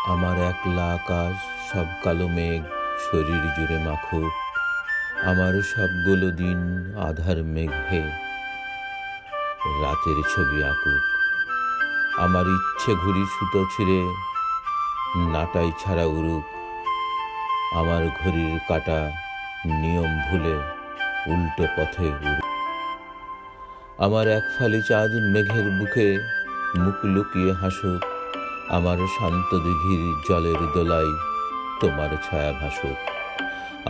আমার একলা আকাশ সব কালো মেঘ শরীর জুড়ে মাখুক, আমার সবগুলো দিন আধার মেঘে রাতের ছবি আঁকুক। আমার ইচ্ছে ঘুড়ি সুতো ছিঁড়ে নাটাই ছাড়া উড়ুক, আমার ঘড়ির কাঁটা নিয়ম ভুলে উল্টো পথে উড়ুক। আমার এক ফালি চাঁদ মেঘের বুকে মুখ লুকিয়ে হাসুক, আমার শান্ত দিঘির জলের দোলায় তোমার ছায়া ভাসুক।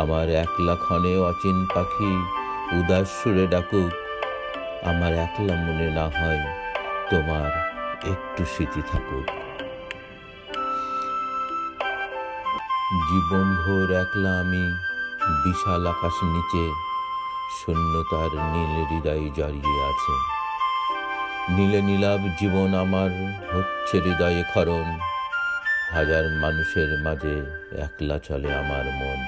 আমার একলা ক্ষণে অচিন পাখি উদাস সুরে ডাকুক, আমার একলা মনে না হয় তোমার একটু স্মৃতি থাকুক। জীবন ভোর একলা আমি বিশাল আকাশ নিচে, শূন্যতার নীল হৃদয় জড়িয়ে আছে। নীলে নীলাভ জীবন আমার হচ্ছে হৃদয়ে ক্ষরণ, হাজার মানুষের মাঝে একলা চলে আমার মন।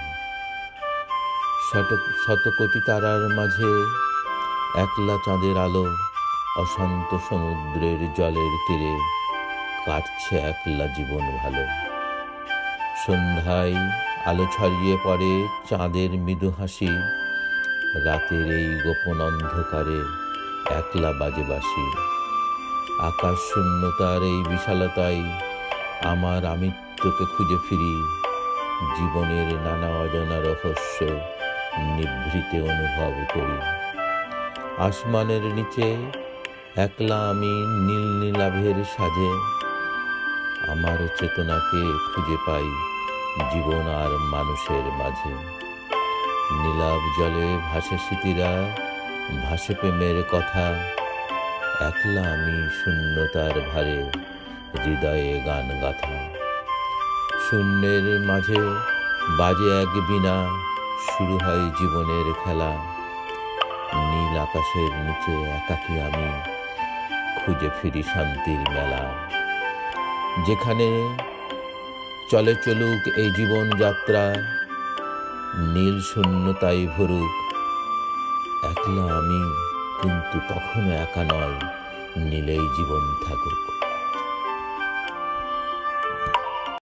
শত কোটি তারার মাঝে একলা চাঁদের আলো, অশান্ত সমুদ্রের জলের তীরে কাটছে একলা জীবন ভালো। সন্ধ্যায় আলো ছড়িয়ে পড়ে চাঁদের মৃদু হাসি, রাতের এই গোপন অন্ধকারে একলা বাজে বাঁশি। আকাশ শূন্যতার এই বিশালতায় আমার আমৃত্যুকে খুঁজে ফিরি, জীবনের নানা অজানা রহস্য নিভৃতে অনুভব করি। আসমানের নিচে একলা আমি নীল নীলাভের সাজে, আমার চেতনাকে খুঁজে পাই জীবন আর মানুষের মাঝে। নীলাভ জলে ভাসে স্মৃতিরা, ভাসে প্রেমের কথা, একলা আমি শূন্যতার ভারে হৃদয়ে গান গাথা। শূন্যের মাঝে বাজে এক বীণা, শুরু হয় জীবনের খেলা। নীল আকাশের নিচে একাকী আমি খুঁজে ফিরি শান্তির মেলা। যেখানে চলে চলুক এই জীবন যাত্রা, নীল শূন্যতায় ভরুক, একলা আমি কিন্তু কখনো একা নয়, নীলেই জীবন থাকুক।